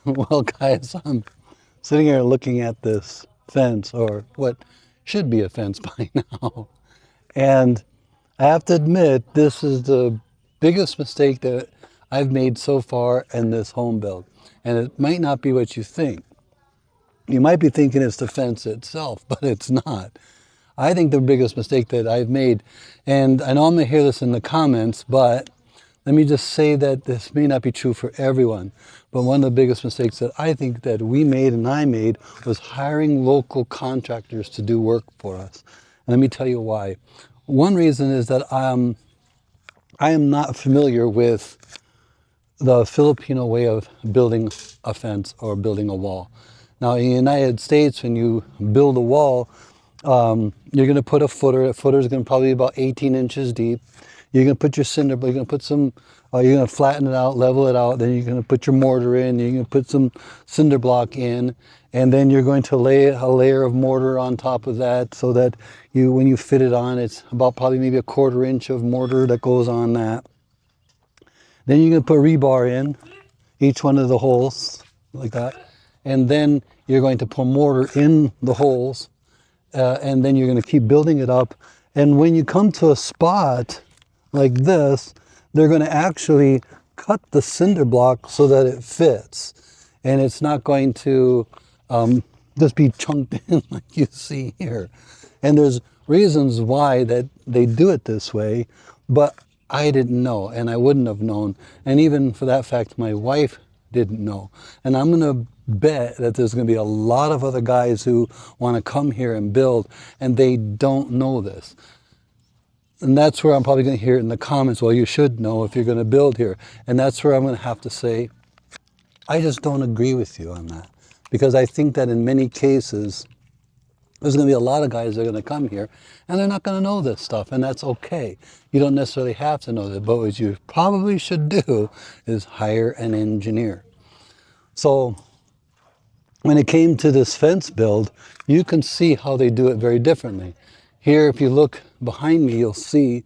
Well, guys, I'm sitting here looking at this fence, or what should be a fence by now. And I have to admit, this is the biggest mistake that I've made so far in this home build. And it might not be what you think. You might be thinking it's the fence itself, but it's not. I think the biggest mistake that I've made, and I know I'm going to hear this in the comments, but let me just say that this may not be true for everyone. But one of the biggest mistakes that I think that we made and I made was hiring local contractors to do work for us. And let me tell you why. One reason is that I am not familiar with the Filipino way of building a fence or building a wall. Now, in the United States, when you build a wall, you're going to put a footer. A footer is going to probably be about 18 inches deep. You're going to put your cinder, but you're going to put some, you're going to flatten it out, level it out. Then you're going to put your mortar in. You're going to put some cinder block in, and then you're going to lay a layer of mortar on top of that, so that when you fit it on, it's about probably maybe a 1/4 inch of mortar that goes on that. Then you're going to put rebar in each one of the holes like that, and then you're going to put mortar in the holes, and then you're going to keep building it up. And when you come to a spot like this, they're going to actually cut the cinder block so that it fits, and it's not going to just be chunked in like you see here. And there's reasons why that they do it this way, but I didn't know, and I wouldn't have known. And even for that fact, my wife didn't know. And I'm going to bet that there's going to be a lot of other guys who want to come here and build, and they don't know this. And that's where I'm probably going to hear it in the comments, well, you should know if you're going to build here. And that's where I'm going to have to say, I just don't agree with you on that. Because I think that in many cases, there's going to be a lot of guys that are going to come here and they're not going to know this stuff, and that's okay. You don't necessarily have to know that, but what you probably should do is hire an engineer. So when it came to this fence build, you can see how they do it very differently. Here, if you look behind me, you'll see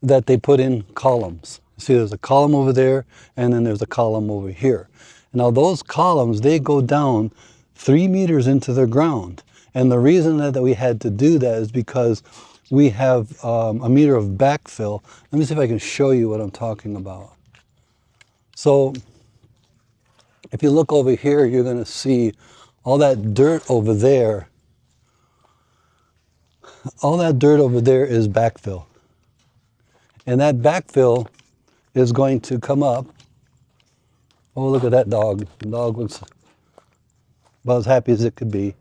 that they put in columns. See, there's a column over there, and then there's a column over here. Now those columns, they go down 3 meters into the ground. And the reason that we had to do that is because we have a meter of backfill. Let me see if I can show you what I'm talking about. So if you look over here, you're going to see all that dirt over there. All that dirt over there is backfill. And that backfill is going to come up. Oh, look at that dog. The dog looks about as happy as it could be.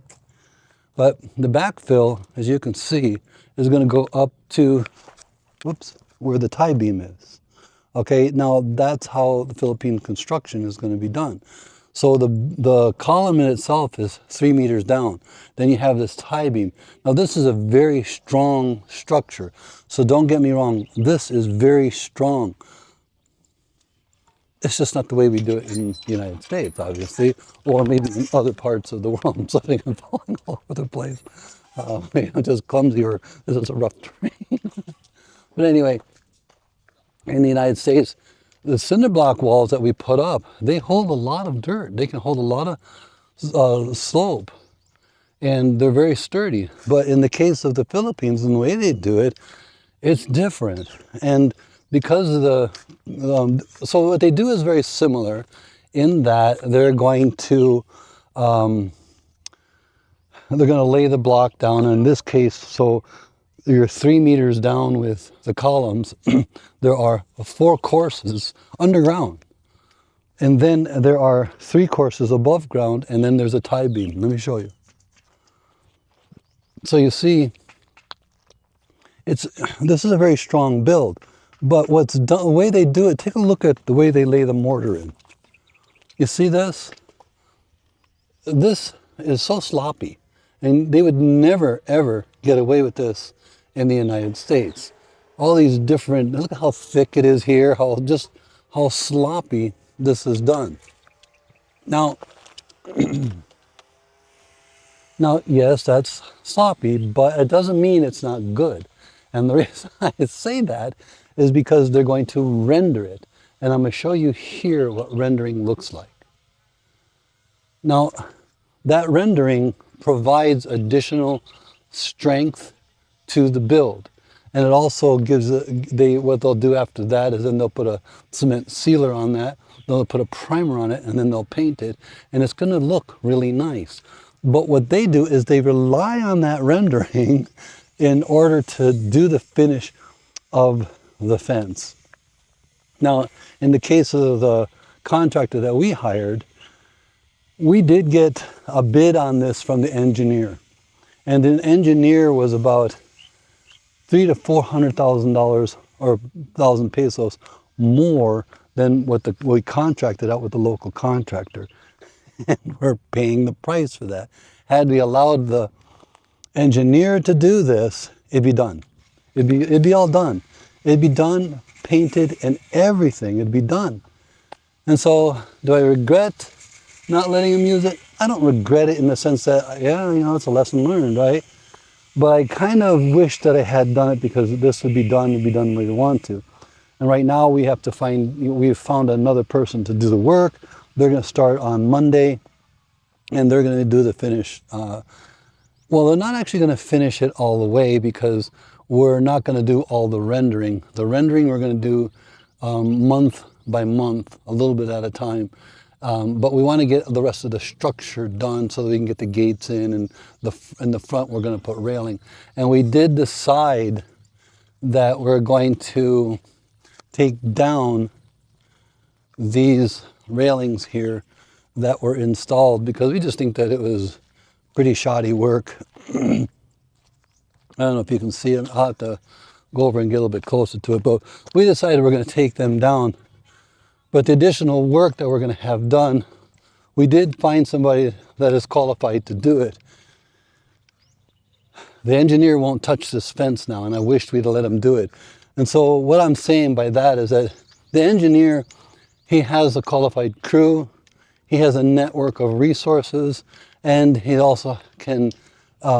But the backfill, as you can see, is going to go up to, whoops, where the tie beam is. Okay, now that's how the Philippine construction is going to be done. So the column in itself is 3 meters down. Then you have this tie beam. Now this is a very strong structure. So don't get me wrong, this is very strong. It's just not the way we do it in the United States, obviously, or maybe in other parts of the world. I'm slipping and falling all over the place. Maybe I'm just clumsy, or this is a rough terrain. But anyway, in the United States, the cinder block walls that we put up, they hold a lot of dirt. They can hold a lot of slope, and they're very sturdy. But in the case of the Philippines and the way they do it, it's different. And because of so what they do is very similar in that they're going to lay the block down. In this case, so you're 3 meters down with the columns. There are 4 courses underground, and then there are 3 courses above ground, and then there's a tie beam. Let me show you. So you see, this is a very strong build. But what's done, the way they do it, take a look at the way they lay the mortar in. You see this? This is so sloppy. And they would never, ever get away with this in the United States. All these different, look at how thick it is here, how sloppy this is done. Now, yes, that's sloppy, but it doesn't mean it's not good. And the reason I say that is because they're going to render it. And I'm going to show you here what rendering looks like. Now, that rendering provides additional strength to the build. And it also gives, what they'll do after that is then they'll put a cement sealer on that, they'll put a primer on it, and then they'll paint it, and it's gonna look really nice. But what they do is they rely on that rendering in order to do the finish of the fence. Now, in the case of the contractor that we hired, we did get a bid on this from the engineer. And the engineer was about $300,000 to $400,000 or 1,000 pesos more than what we contracted out with the local contractor. And we're paying the price for that. Had we allowed the engineer to do this, it'd be done. It'd be all done. It'd be done, painted, and everything. It'd be done. And so, do I regret not letting him use it? I don't regret it in the sense that, yeah, it's a lesson learned, right? But I kind of wish that I had done it because this would be done the way we want to. And right now we've found another person to do the work. They're going to start on Monday, and they're going to do the finish. Well, they're not actually going to finish it all the way because we're not going to do all the rendering. The rendering we're going to do month by month, a little bit at a time. But we want to get the rest of the structure done so that we can get the gates in, and in the front we're going to put railing. And we did decide that we're going to take down these railings here that were installed because we just think that it was pretty shoddy work. I don't know if you can see it. I'll have to go over and get a little bit closer to it, but we decided we're going to take them down. But the additional work that we're going to have done, we did find somebody that is qualified to do it. The engineer won't touch this fence now, and I wished we'd let him do it. And so what I'm saying by that is that the engineer, he has a qualified crew, he has a network of resources, and he also can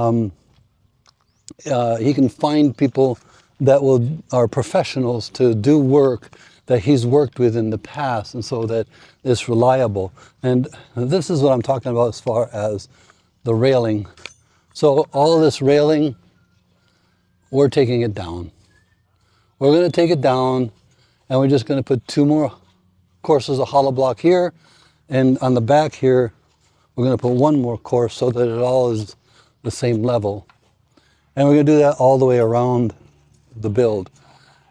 he can find people that are professionals to do work that he's worked with in the past, and so that it's reliable. And this is what I'm talking about as far as the railing. So all of this railing, we're taking it down. We're going to take it down, and we're just going to put 2 more courses of hollow block here, and on the back here, we're going to put 1 more course so that it all is the same level. And we're going to do that all the way around the build.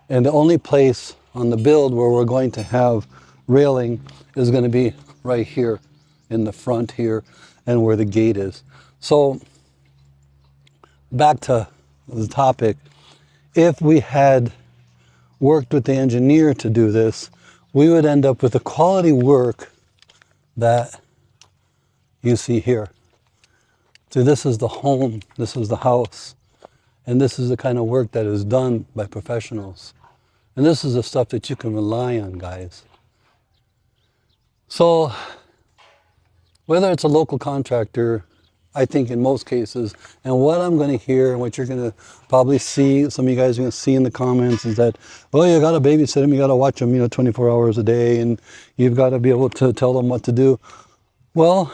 And the only place on the build where we're going to have railing is going to be right here in the front here and where the gate is. So back to the topic, if we had worked with the engineer to do this, we would end up with the quality work that you see here. So this is the home, this is the house, and this is the kind of work that is done by professionals. And this is the stuff that you can rely on, guys. So whether it's a local contractor, I think in most cases, and what I'm going to hear and what you're going to probably see, some of you guys are going to see in the comments is that, well, you got to babysit them, you got to watch them, 24 hours a day, and you've got to be able to tell them what to do. Well,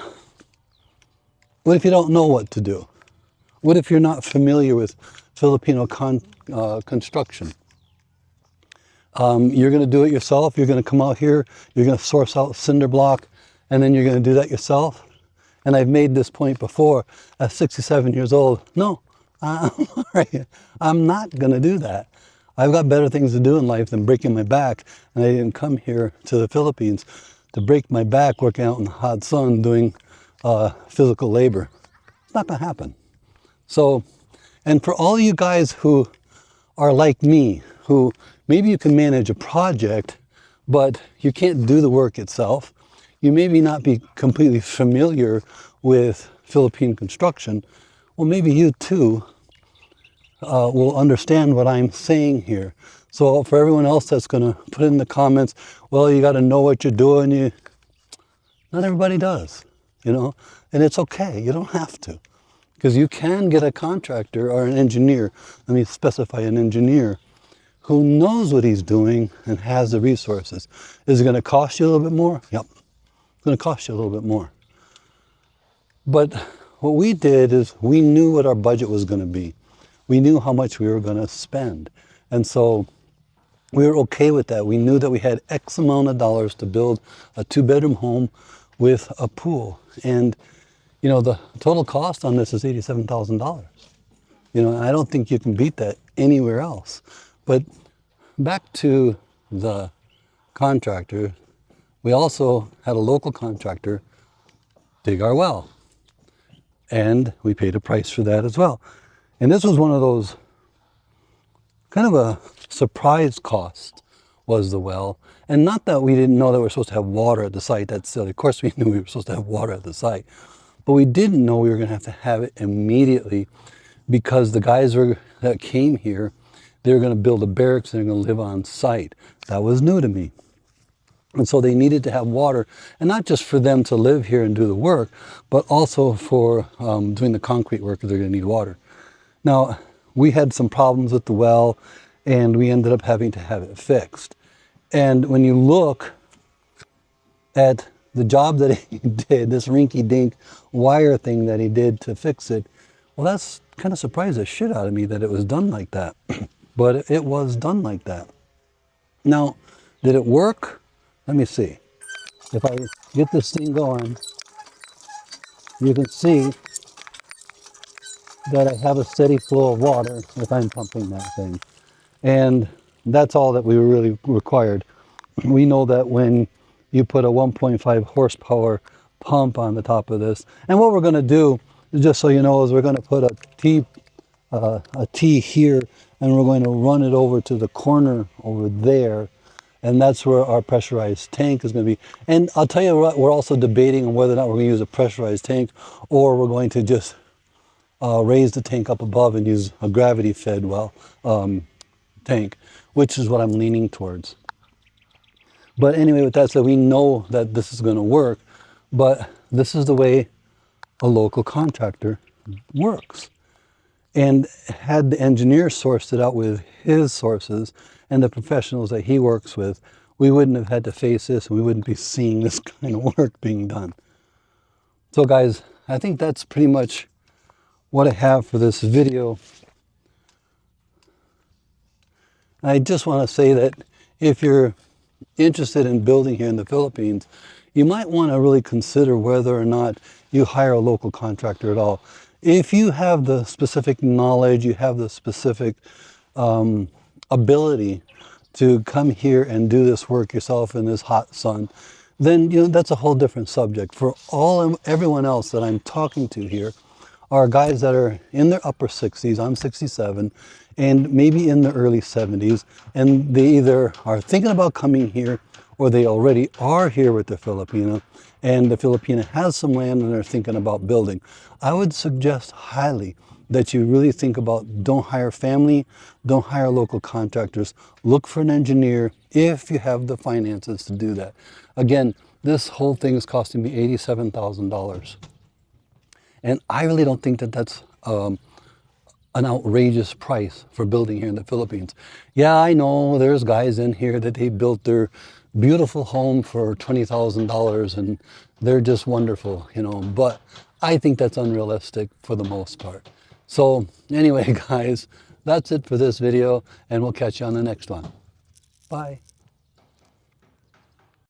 what if you don't know what to do? What if you're not familiar with Filipino construction? You're going to do it yourself. You're going to come out here, you're going to source out cinder block, and then you're going to do that yourself. And I've made this point before, at 67 years old, no, I'm not going to do that. I've got better things to do in life than breaking my back, and I didn't come here to the Philippines to break my back working out in the hot sun doing physical labor. It's not going to happen. So, and for all you guys who are like me, who maybe you can manage a project, but you can't do the work itself, you maybe not be completely familiar with Philippine construction, well, maybe you too will understand what I'm saying here. So for everyone else that's going to put in the comments, well, you got to know what you're doing, not everybody does, and it's okay. You don't have to, because you can get a contractor or an engineer, let me specify an engineer, who knows what he's doing and has the resources. Is it going to cost you a little bit more? Yep. It's going to cost you a little bit more. But what we did is we knew what our budget was going to be. We knew how much we were going to spend. And so we were okay with that. We knew that we had X amount of dollars to build a 2-bedroom home with a pool. And, you know, the total cost on this is $87,000. You know, I don't think you can beat that anywhere else. But back to the contractor, we also had a local contractor dig our well. And we paid a price for that as well. And this was one of those kind of a surprise cost, was the well. And not that we didn't know that we were supposed to have water at the site. That's silly. Of course we knew we were supposed to have water at the site. But we didn't know we were going to have it immediately, because the guys that came here, they were going to build a barracks and they're going to live on site. That was new to me. And so they needed to have water, and not just for them to live here and do the work, but also for doing the concrete work, because they're going to need water. Now, we had some problems with the well, and we ended up having to have it fixed. And when you look at the job that he did, this rinky-dink wire thing that he did to fix it, well, that's kind of surprised the shit out of me that it was done like that. But it was done like that. Now, did it work? Let me see. If I get this thing going, you can see that I have a steady flow of water if I'm pumping that thing. And that's all that we really required. We know that when you put a 1.5 horsepower pump on the top of this, and what we're going to do, just so you know, is we're going to put a T here, and we're going to run it over to the corner over there, and that's where our pressurized tank is going to be. And I'll tell you what, we're also debating on whether or not we're going to use a pressurized tank, or we're going to just raise the tank up above and use a gravity-fed tank, which is what I'm leaning towards. But anyway, with that said, we know that this is going to work, but this is the way a local contractor works. And had the engineer sourced it out with his sources and the professionals that he works with, we wouldn't have had to face this, and we wouldn't be seeing this kind of work being done. So guys, I think that's pretty much what I have for this video. I just want to say that if you're interested in building here in the Philippines, you might want to really consider whether or not you hire a local contractor at all. If you have the specific knowledge, you have the specific ability to come here and do this work yourself in this hot sun, then that's a whole different subject. For everyone else that I'm talking to here are guys that are in their upper 60s, I'm 67, and maybe in the early 70s, and they either are thinking about coming here, or they already are here with the Filipina, and the Filipina has some land and they're thinking about building. I would suggest highly that you really think about, don't hire family, don't hire local contractors, look for an engineer if you have the finances to do that. Again, this whole thing is costing me $87,000. And I really don't think that that's an outrageous price for building here in the Philippines. Yeah, I know there's guys in here that they built their beautiful home for $20,000 and they're just wonderful, but I think that's unrealistic for the most part. So anyway, guys, that's it for this video, and we'll catch you on the next one. Bye.